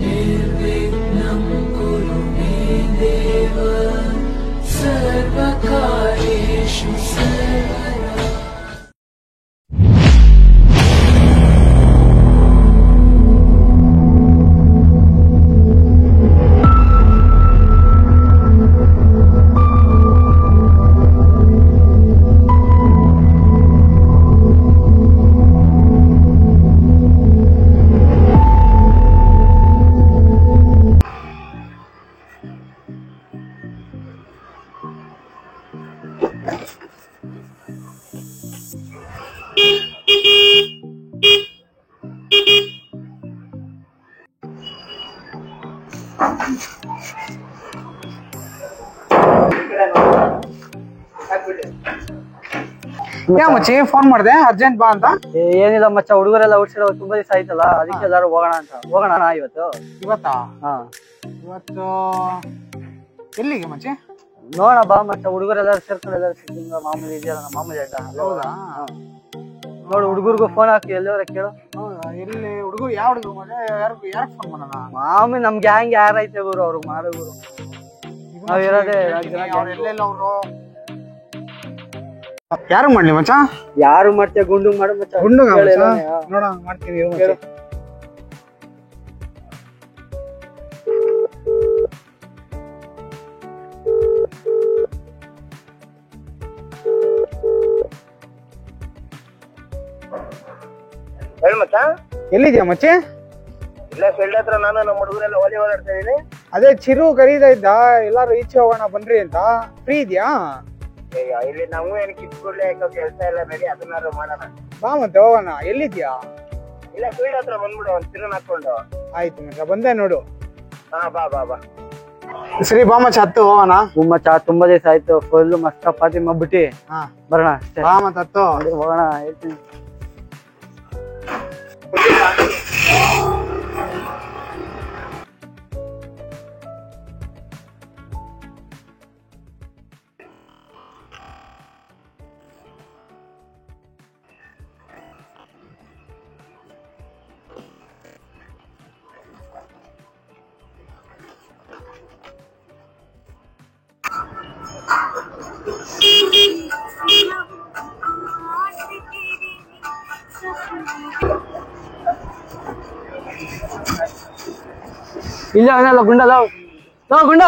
निर्विघ्नं कुरु मे देव सर्वकार्येषु सर्वदा। ಮಚ್ಚಿ ಫೋನ್ ಮಾಡಿದೆ ಅರ್ಜೆಂಟ್ ಬಾ ಅಂತ. ಏನಿಲ್ಲ ಮಚ್ಚ, ಹುಡುಗರೆಲ್ಲ ಔಟ್ಸೈಡ್ ತುಂಬಾ ದಿವಸ ಆಯ್ತಲ್ಲ, ಅದಕ್ಕೆ ಎಲ್ಲಾರು ಹೋಗೋಣ ಇವತ್ತು. ಇವತ್ತಾ? ಹಾ, ಇವತ್ತು ಎಲ್ಲಿಗೆ ಮಚ್ಚಿ? ನೋಡೋಣ ಬಾ ಮಚ್ಚ, ಹುಡುಗರೆಲ್ಲರೂ ಸೇರ್ಕೊಂಡು ಎಲ್ಲರೂ ಸಿಕ್ಕಿಂಗ ಮಾಮೂಲಿ ಇದೆಯಲ್ಲ, ಮಾಮೂಲಿ ಆಯ್ತಾ? ಹೌದಾ? ನೋಡು, ಹುಡುಗರ್ಗು ಫೋನ್ ಹಾಕಿ ಎಲ್ಲವರ ಕೇಳು. ಹೌದಾ? ಎಲ್ಲಿ ಹುಡುಗರು? ಯಾವ ಹುಡುಗರು ಮನೆ? ಯಾರು ಫೋನ್ ಮಾಡೋಣ? ಮಾಮೂಲಿ ನಮ್ ಗ್ಯಾಂಗ್ ಯಾರೈತೆ ಗುರು, ಅವ್ರಿಗೆ ಮಾಡೋ ಗುರು. ನಾವ್ ಇರೋದೇ ಎಲ್ಲೆಲ್ಲ ಅವರು. ಯಾರು ಮಾಡ್ಲಿ ಮಚ್ಚ? ಯಾರು ಮಾಡ್ತೀಯ? ಗುಂಡು ಮಾಡು ಮಚ್ಚ. ಗುಂಡು ನೋಡ ಮಾಡ್ತೀನಿ. ಹೇಳಿ ಮಚ್ಚ. ಎಲ್ಲಿದ್ಯಾ ಮಚ್ಚಿ? ಇಲ್ಲ, ಫೀಲ್ಡ್ ಹತ್ರ ನಾನು ನಮ್ಮ ಹುಡುಗರೆಲ್ಲ ಓದಿ ಓಡಾಡ್ತಾ ಇದೀನಿ. ಅದೇ ಚಿರು ಕರೀತಾ ಇದ್ದ, ಎಲ್ಲಾರು ಈಚೆ ಹೋಗೋಣ ಬನ್ರಿ ಅಂತ. ಫ್ರೀ ಇದ್ಯಾ? ಇಲ್ಲಿ ನಾವು ಏನು ಕಿತ್ಕೊಳ್ಳಿ ಕೆಲಸ ಎಲ್ಲ ರೆಡಿ, ಅದನ್ನಾರು ಮಾಡೋಣ. ಬಾ ಮತ್ತೆ ಹೋಗೋಣ. ಎಲ್ಲಿದ್ಯಾ? ಇಲ್ಲ, ಫೀಲ್ಡ್ ಹತ್ರ ಬಂದ್ಬಿಡು, ಒಂದ್ ತಿರುನ್ ಹಾಕೊಂಡು. ಆಯ್ತು ಮಚ್ಚ, ಬಂದೆ ನೋಡು. ಹಾ, ಬಾ ಬಾ ಬಾ. ಸರಿ ಬಾ ಮಚ್ಚ, ಹತ್ತು ಹೋಗೋಣ. ಮಚ್ಚ, ತುಂಬಾ ದಿವಸ ಆಯ್ತು, ಫುಲ್ ಮಸ್ತ್ ಪಾರ್ಟಿ ಮಾಡ್ಬಿಟ್ಟಿ ಬರೋಣ ಅಷ್ಟೇ. ಬಾ ಮತ್ತೆ ಹತ್ತು ಹೋಗೋಣ, ಹೇಳ್ತೀನಿ. ಇಲ್ಲ ಅವನಲ್ಲ ಗುಂಡ, ಗುಂಡ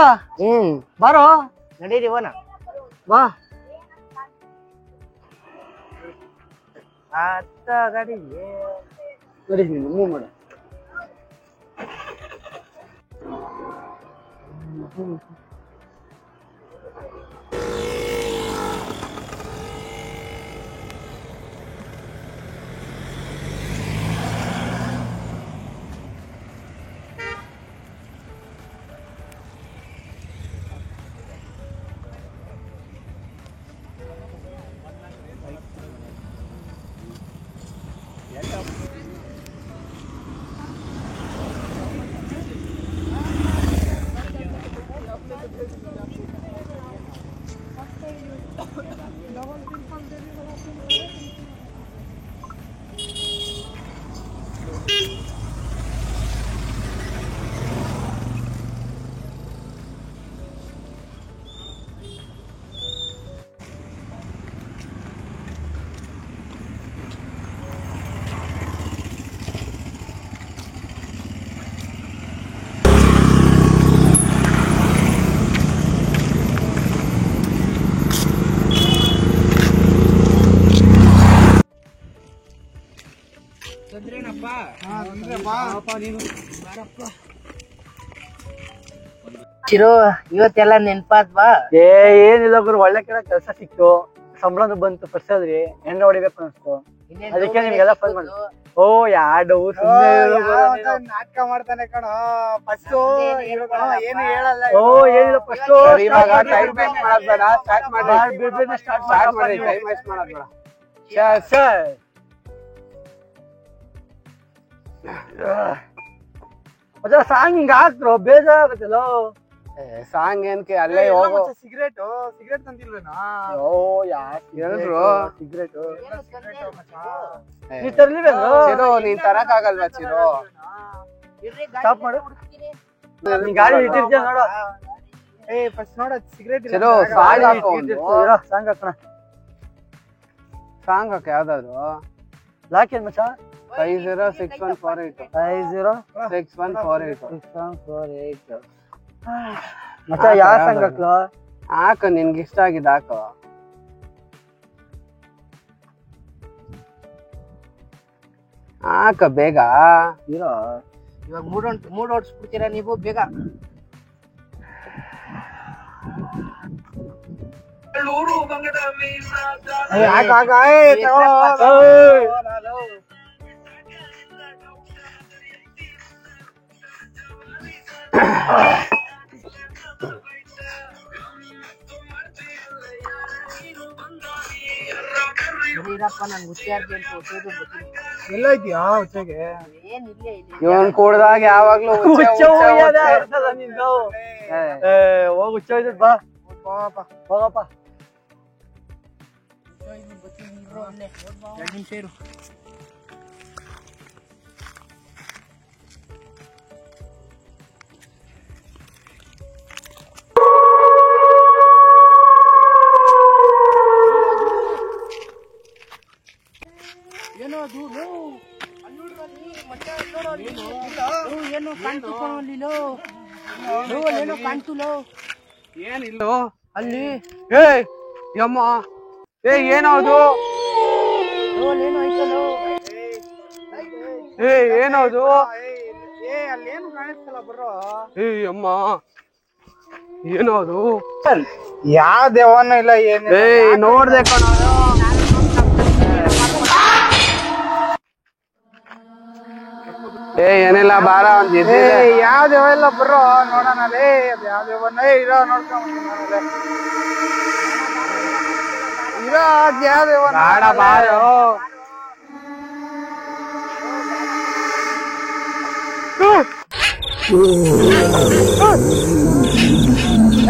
ಬಾರೋ, ನಡೀರಿ ಹೋನ. ಬಾ. ಅತ್ತ ಗಾಡಿಗೆ ನಡಿ, ನೀನು ಮೂವ್ ಮಾಡು. ಚಿರು, ಇವತ್ತೆಲ್ಲ ನೆನ್ಪಾತ್ ಬಾ. ಏನಿಲ್ಲ ಗುರು, ಒಳ್ಳೆ ಕಡೆ ಕೆಲಸ ಸಿಕ್ತು, ಸಂಬಳನು ಬಂತು, ಫಸ್ಟ್ ಆದ್ರಿ ಹೆಂಗ ಹೊಡಿಬೇಕು ಅನ್ಸ್ತು, ಅದಕ್ಕೆ ನಿಮ್ಗೆಲ್ಲ ಫೋನ್ ಮಾಡಿ. ಓ ಯಾಡು ನಾಟಕ ಮಾಡ್ತಾನೆ ಕಣ. ಫಸ್ಟ್ ಏನು ಹೇಳಲ್ಲ. ಓ ಏನಿಲ್ಲ, ಫಸ್ಟ್ ಟೈಮ್ ವೇಸ್ಟ್ ಮಾಡೋದ್ ಬೇಡ, ಸ್ಟಾರ್ಟ್ ಮಾಡಿ. ಟೈಮ್ ವೇಸ್ಟ್ ಮಾಡೋದ್ ಬೇಡ. ಸಾಂಗ್ ಹಿಂಗ ಹಾಕ್ರು ಬೇಜಾರಾಗತ್ತಲ್ಲ. ಸಾಂಗ್ ಏನ್ಕೆ ಅಲ್ಲೇ ಹೋಗು. ಸಿಗರೇಟ್ ತಂದಿಲ್ವೇನಾ? ಓ ಹೇಳಿದ್ರು ಸಿಗರೇಟ್ ನೀ ತರ್ಲಿವೇನು? ಚಿರು, ನೀನ್ ತರಕ್ ಆಗಲ್ವಾ ಚಿರು? ಸ್ಟಾಪ್ ಮಾಡು. ನೀನ್ ಗಾಡಿ ಇಟ್ಟಿರ್ತೀಯ ನೋಡು. ಫಸ್ಟ್ ನೋಡ ಸಿಗರೇಟ್ ಚಲೋ ಸಾಂಗ್ ಹಾಕೋ ಒಂದು. ಸಾಂಗ್ ಹಾಕೋಣ. ಸಾಂಗ್ ಹಾಕ ಯಾವ್ದಾದ್ರು. ಲಾಕ್ ಏನ್ ಮಚ್ಚ? 506148 506148 ಮಚ್ಚ ಯಾವ ಸಾಂಗ್ ಹಾಕ್ಲೋ? ಹಾಕ ನಿನ್ಗೆ ಇಷ್ಟ ಆಗಿದ್ ಹಾಕೋ. ಹಾಕ ಬೇಗ ಇರೋ. ಇವಾಗ ಮೂಡ್ ಓಡಿಸ್ಬಿಡ್ತೀರಾ ನೀವು ಬೇಗ. ಎಲ್ಲೋಯ್ತೀಯಾ ಹುಚ್ಚಗೆ? ಇವನ್ ಕೂಡ್ದಾಗ ಯಾವಾಗ್ಲೂ ಹುಚ್ಚ ಹೋಗ್ಯದ ಅರ್ಥಲ್ಲ ನಿಂದು. ಹೋಗ್ ಹುಚ್ಚ ಹೋಯ್ತು ಬಾ ಹೋಗಪ್ಪ. 2 ನಿಮಿಷ ಇರು. ಏನೋ ಅದು ಏನೋ ಕಾಣ್ತು ಏನೋ ಕಾಣ್ತು ಏನಿಲ್ಲೋ ಅಲ್ಲಿ ಏ ಯಮ್ಮ ಏ ಏನದು ಏನೋ ಐತಲ್ಲೋ. ಏ ಏನದು ಅಲ್ಲೇನು ಕಾಣಿಸ್ತಲ್ಲ ಬರೋ. ಏ ಅಮ್ಮ ಏನದು ಯಾವ ದೇವನ ಇಲ್ಲ ಏನು. ಏ ನೋಡ್ದೆ ಕಣ. ಏ ಏನಿಲ್ಲ ಬಾರ ಒಂದ್ ಯಾವ ದೇವ ಇಲ್ಲ ಬರೋ ನೋಡೋಣ. ಯಾವ ದೇವನ ಇರೋ ನೋಡ್ಕೊಂಡ್ ಇರೋ ಯಾವ ದೇವನ ಬಾಡ ಬಾರೋ.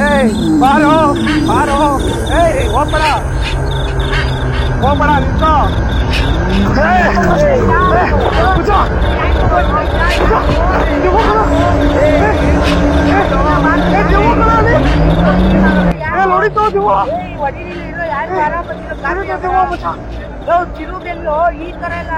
ಏಯ್ ಬಾರೋ ಬಾರೋ. ಏಯ್ ಹೋಗ್ಬೇಡ ನಿಂತೋ. ಚಿರುಬೆಲ್ಲು ಈ ತರ ಎಲ್ಲ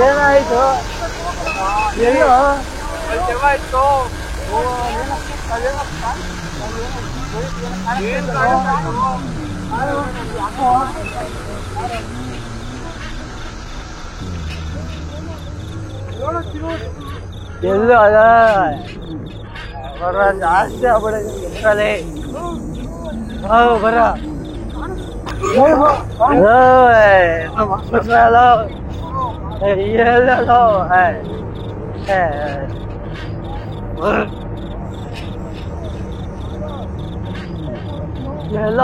ಏನಾಯ್ತು? ಎಲ್ಲೋ ಎಲ್ಲೂ ಅದ ಬರ ಜಾಸ್ತಿ ಆಗ್ಬಿಡಲೆ. ಬರ ಎಲ್ಲ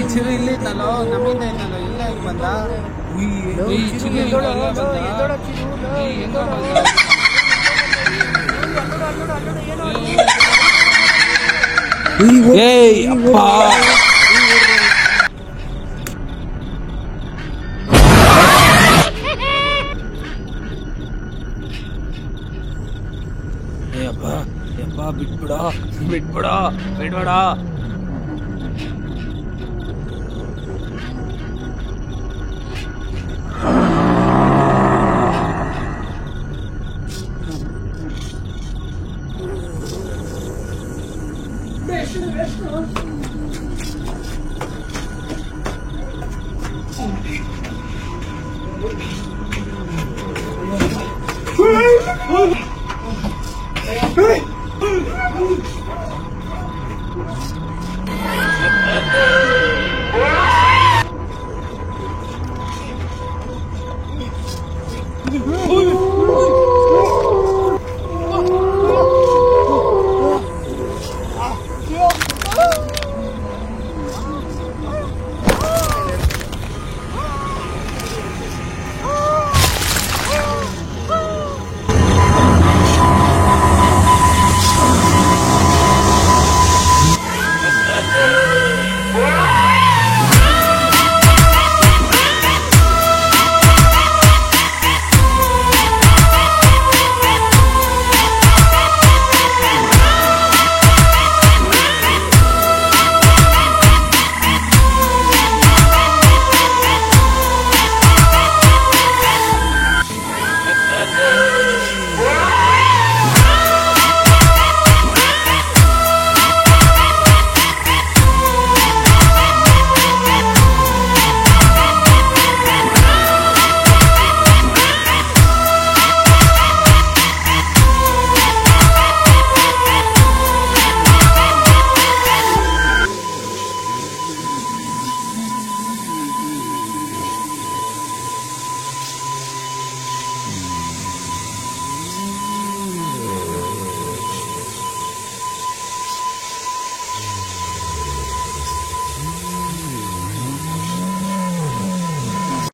ಚಿರು ಇಲ್ಲಿ ಇದ್ನಲ್ಲೋ ನಮ್ಮಿಂದ ಇದ್ನಲ್ಲೋ ಇಲ್ಲ ಈಗ ಬಂದ ಏಯ್ ಅಪ್ಪ ಬಿಟ್ಬಿಡ ಹೋಗಿ